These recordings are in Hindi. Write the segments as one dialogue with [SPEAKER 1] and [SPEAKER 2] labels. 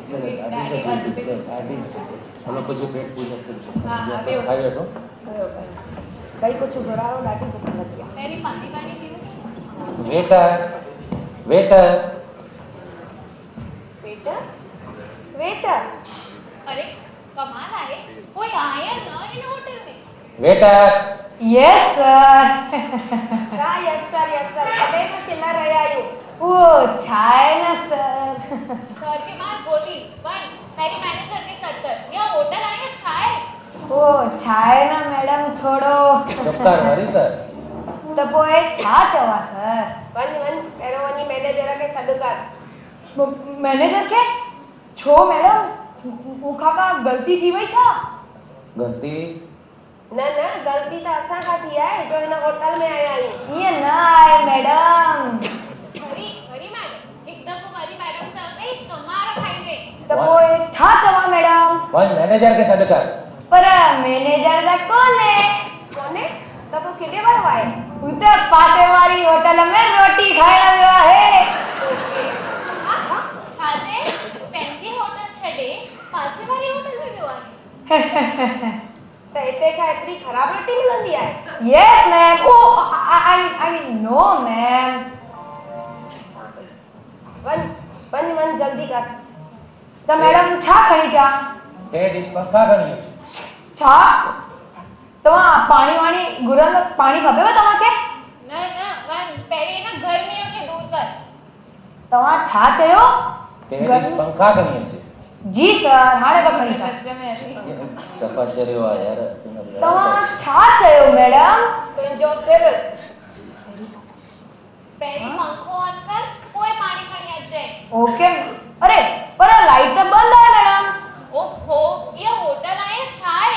[SPEAKER 1] हलो कुछ पेट पूजा कर
[SPEAKER 2] हां अबे
[SPEAKER 1] खाई बैठो
[SPEAKER 2] भाई कुछ घरारो लाठी को लग गया
[SPEAKER 3] मेरी पानी पानी पीवे
[SPEAKER 1] वेटर वेटर
[SPEAKER 2] वेटर वेटर
[SPEAKER 3] अरे कमाल आहे कोई आया ना इन होटल में
[SPEAKER 1] waiter
[SPEAKER 4] yes sir
[SPEAKER 2] yes sir कदे को चिल्ला रहा आयो
[SPEAKER 4] वो चाय ना सर
[SPEAKER 3] सर के बाद बोली वन मेरी मैनेजर के सर कर यह होटल आया छाए
[SPEAKER 4] वो चाय ना मैडम थोड़ो
[SPEAKER 1] डॉक्टर हरी सर
[SPEAKER 4] तो पोए छा चवा सर
[SPEAKER 2] वन एरो वनी मैनेजर के सदकर
[SPEAKER 4] मैनेजर के छो मैडम उखा का गलती थी वही छा
[SPEAKER 1] गलती
[SPEAKER 2] न गलती तो असा का थी है जो इन होटल में आया आयो
[SPEAKER 4] ये ना आए मैडम
[SPEAKER 3] हरी हरी मैडम एकदम तुम्हारी मैडम चलते तुम्हारा खाएंगे
[SPEAKER 4] तो पोए छा चवा मैडम
[SPEAKER 1] वन मैनेजर के सदकर
[SPEAKER 4] पर मैनेजर दा
[SPEAKER 2] कोने तब वो कितने बार आए
[SPEAKER 4] उते पासे वाली होटल में रोटी खाना हुआ है
[SPEAKER 3] छाजे पेंकी होटल छड़े पासे वाली होटल में भी आए
[SPEAKER 2] तो इतने शायद इतनी खराब रोटी मिलती है
[SPEAKER 4] yes ma'am oh I mean no ma'am
[SPEAKER 2] वन जल्दी कर
[SPEAKER 4] तो मैडम छा खणी छा
[SPEAKER 1] टे डिश पंखा करनी है
[SPEAKER 4] छा तवा पानी वाणी गुरन पानी खपेव तवाके
[SPEAKER 3] न वन पहले ना गर्मियों के दूर कर
[SPEAKER 4] तवा छा चयो
[SPEAKER 1] टे डिश पंखा करनी है
[SPEAKER 4] जी सर हाणे का खणी छा
[SPEAKER 1] चपाचरियो आ यार
[SPEAKER 4] तवा छा चयो मैडम
[SPEAKER 2] तुझो सिर
[SPEAKER 3] पहले पंखो ऑन कर कोई पानी खणी अचे
[SPEAKER 4] ओके अरे पर लाइट तो बंद है मैडम
[SPEAKER 3] ओहो ये होटल आए छाए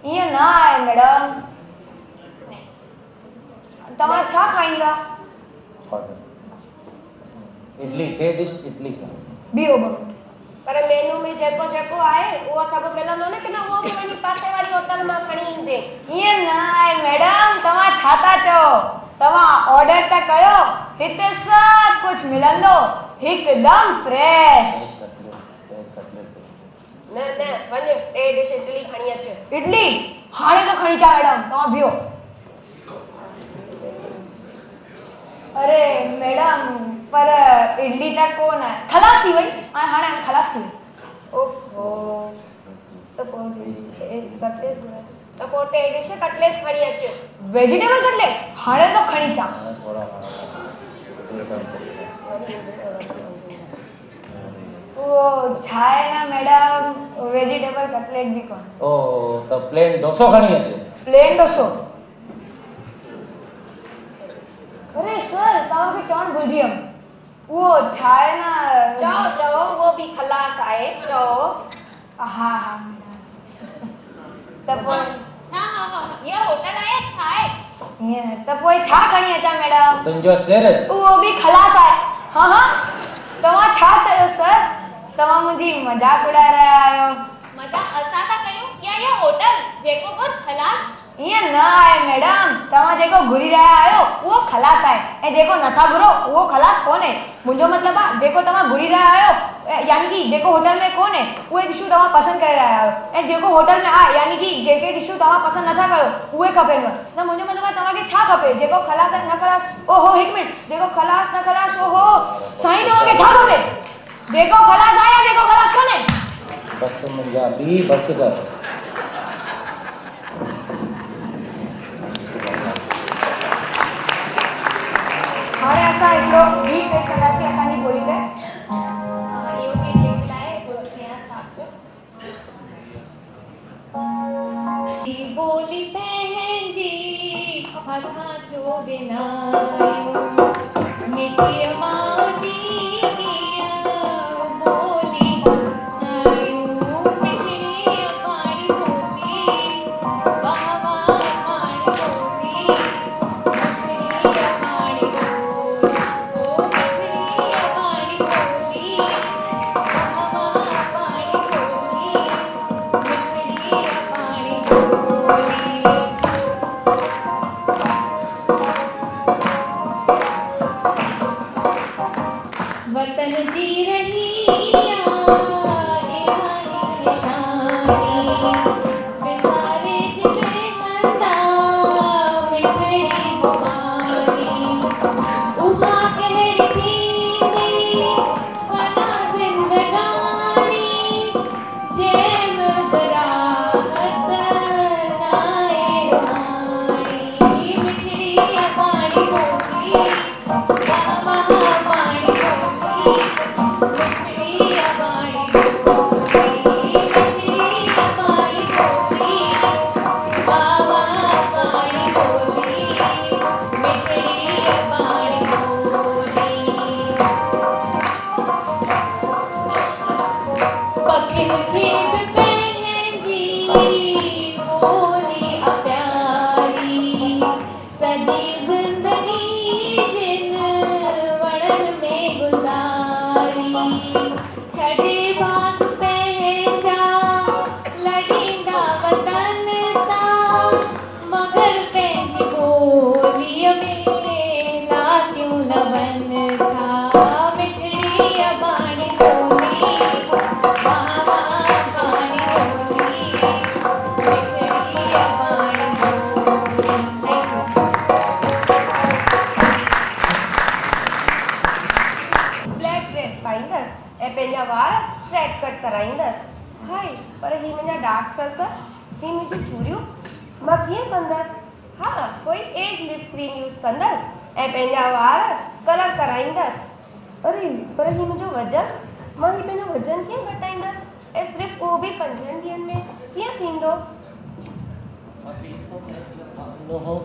[SPEAKER 4] ये ना है मैडम तवा छा खाएंगा
[SPEAKER 1] इडली टे डिश इडली
[SPEAKER 4] बी ओबो
[SPEAKER 2] पर मेनू में जेको आए वो सब मिलंदो न कि न वो भी वनी पासे वाली होटल में खणी ईंदे
[SPEAKER 4] ये ना है मैडम तवा छाता चो तवा ऑर्डर ता कयो हिते सब कुछ मिलंदो एकदम फ्रेश
[SPEAKER 2] न वन ए डिश इडली खणी अचे
[SPEAKER 4] इडली हाणे तो खणी चा मैडम तवा बियो अरे मैडम पर इडली तक कोन है खलास थी वही हाणे खलास थी
[SPEAKER 2] ओहो तो कटलेस गुरा तो पोटे डिश कटलेस खणी अचे
[SPEAKER 4] वेजिटेबल कटलेट हाणे तो खणी चा
[SPEAKER 1] थोड़ा
[SPEAKER 4] वो छाए ना मैडम वेजिटेबल कटलेट भी कोन
[SPEAKER 1] ओ तो प्लेन डोसो करनी है
[SPEAKER 4] प्लेन डोसो अरे सर तवा के चौन भूल जी हम वो छाए ना
[SPEAKER 2] जाओ वो भी खलास आए जाओ
[SPEAKER 4] हाँ तब
[SPEAKER 3] हाँ ये होटल आया छाए
[SPEAKER 4] ये तब वो छा खणी अचा मैडम
[SPEAKER 1] तुंजो सिर
[SPEAKER 4] वो भी खलास आए हाँ तवा छा चयो सर तवा मुझी मजाक उड़ा रहा आयो
[SPEAKER 3] मजा असा था कयो या ये होटल जेको को खलास
[SPEAKER 4] ये ना आए मैडम तवा जेको घुरी रहा आयो वो खलास आए ए जेको नथा घुरो वो खलास कोन है मुझो मतलब आ जेको तवा घुरी रहा आयो यानी कि जेको होटल में कोन है वो डिशू तवा पसंद कर रहा आयो ए जेको होटल में आ यानी कि जेके डिशू तवा पसंद नथा कयो उहे खपे न मुझो मतलब आ तवा के छा खपे जेको खलास है न खलास ओहो एक मिनट जेको खलास न खलास ओहो साईं तवा के छा खपे जेको खलास आया जेको खलास कोन है
[SPEAKER 1] बस मुंजा बी बस कर
[SPEAKER 4] हाणे असां हिकिड़ो बी पेश कंदासीं असांजी ॿोली ते
[SPEAKER 3] यो के लिख लाए बोलते हैं साहब दी बोली बहन जी हथा जो बिनायो मिठी माँ जी की बोली आयो मिठड़ी पानी बोली वाह वाह पानी बोली मिठड़ी पानी बोली ओ मिठड़ी पानी बोली वाह वाह पानी बोली मिठड़ी पानी बोली वतन जी रही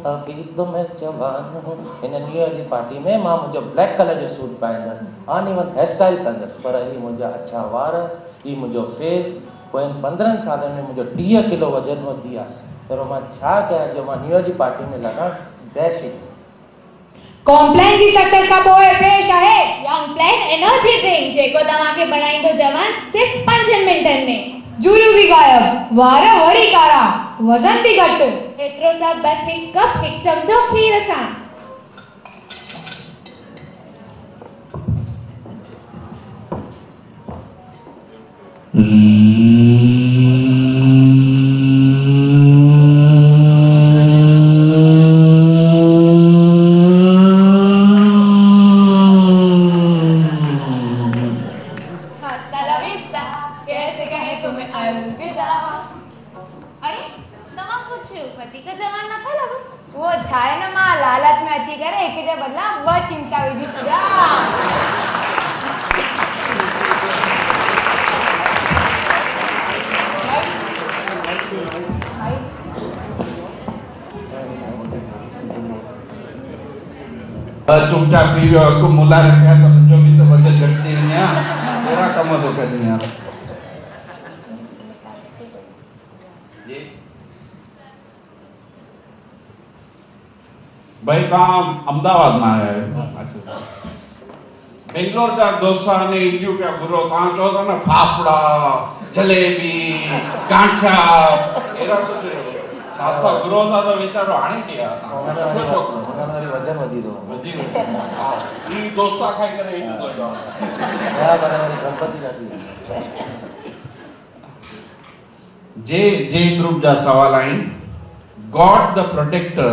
[SPEAKER 1] अभी तो मैं जवान हूँ इन न्यू ईयर जी पार्टी में मां मुझे ब्लैक कलर जो सूट पाईंदसि आन इवन हेयर स्टाइल कंदसि पर ही मुझे अच्छा वार ही मुझे फेस पोइ 15 साल में मुझे 30 किलो वजन वधी आहे पर मां छा कयां जो मां न्यू ईयर जी पार्टी में लगा डैशिंग
[SPEAKER 4] कॉम्प्लेन जी सक्सेस का पोइ पेश आहे
[SPEAKER 3] यंग प्लान एनर्जी ड्रिंक जेको तव्हांखे बणाईंदो जवान सिर्फ 5 मिंटनि में
[SPEAKER 4] जूरू भी गायब वार वरी कारा वजन भी घट
[SPEAKER 3] एतिरो सभु बस हिकु कप हिकु चमचो खीर सां
[SPEAKER 5] चुपचाप पी वियो अॻु मुला रखिया त मुंहिंजो बि त वज़न घटिजी वञे हा कहिड़ा कम थो करीं यार भाई तव्हां अहमदाबाद मां आया आहियो बेंगलोर जा डोसा ने इडलियूं पिया घुरो तव्हां चओ था न फाफड़ा जलेबी गांठिया अहिड़ा कुझु नाश्ता घुरो था त वीचारो हाणे ॾिया
[SPEAKER 1] हुनमें वजन वधी थो
[SPEAKER 5] वधी हा ई डोसा खाई करे हेठि थो ईंदो
[SPEAKER 1] हा पर वरी गणपति जाती
[SPEAKER 5] जे ग्रुप जा सवाल आहिनि God the protector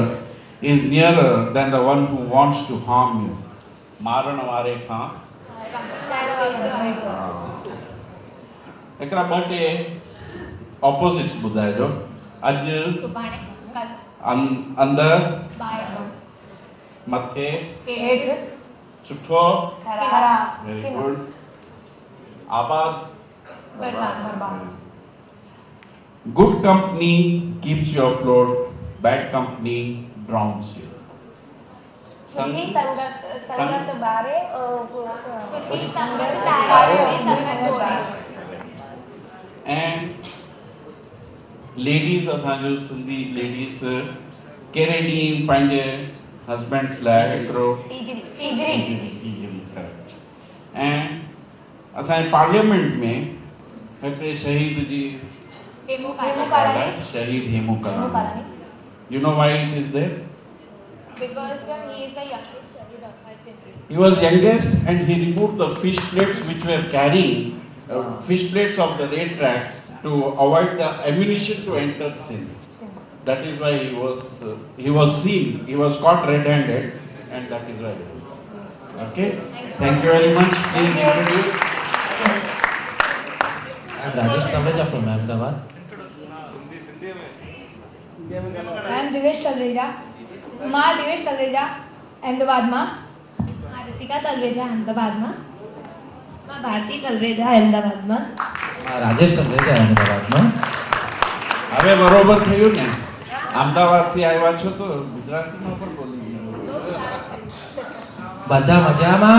[SPEAKER 5] is nearer than the one who wants to harm you मारण वारे खां एकरा ॿ टे ऑपोजिट्स ॿुधाइजो अॼु अंदर मथे
[SPEAKER 4] हेठ
[SPEAKER 5] सुठो
[SPEAKER 4] खराब
[SPEAKER 5] वेरी गुड आबाद
[SPEAKER 4] बर्बाद
[SPEAKER 5] good company keeps you afloat bad company drowns you
[SPEAKER 2] सुठी संगत बारे
[SPEAKER 3] सुठी संगत तारे संगत गोरे
[SPEAKER 5] and ladies असांजो सिंधी लेडीज कहिड़े ॾींहुं पंहिंजे हस्बैंड्स लाइ हिकिड़ो
[SPEAKER 4] टीजरी
[SPEAKER 5] करेक्ट ऐं असांजे पार्लियामेंट में हिकिड़े शहीद जी
[SPEAKER 3] हेमू कालानी
[SPEAKER 5] शहीद Hemu Kalani you know why it is there
[SPEAKER 3] because he is the youngest shahid of our city
[SPEAKER 5] he was youngest and he removed the fish plates which were carrying fish plates of the rail tracks to avoid the ammunition to enter sin. That is why he was seen, he was caught red-handed, and that is why. Okay, thank you very much. Please introduce.
[SPEAKER 1] I am Rajesh Tavreja from Ahmedabad.
[SPEAKER 4] I am Divesh Talreja, मां दिवेश तलरेजा, अहमदाबाद मां।
[SPEAKER 2] मां रितिका तलरेजा, अहमदाबाद मां। मां भारती तलरेजा, अहमदाबाद मां।
[SPEAKER 1] राजेश तलरेजा, अहमदाबाद मां।
[SPEAKER 5] હવે બરોબર થયું ને? અમદાવાદ થી આવ્યા છો તો ગુજરાતીમાં પણ બોલી.
[SPEAKER 1] બધા મજામાં?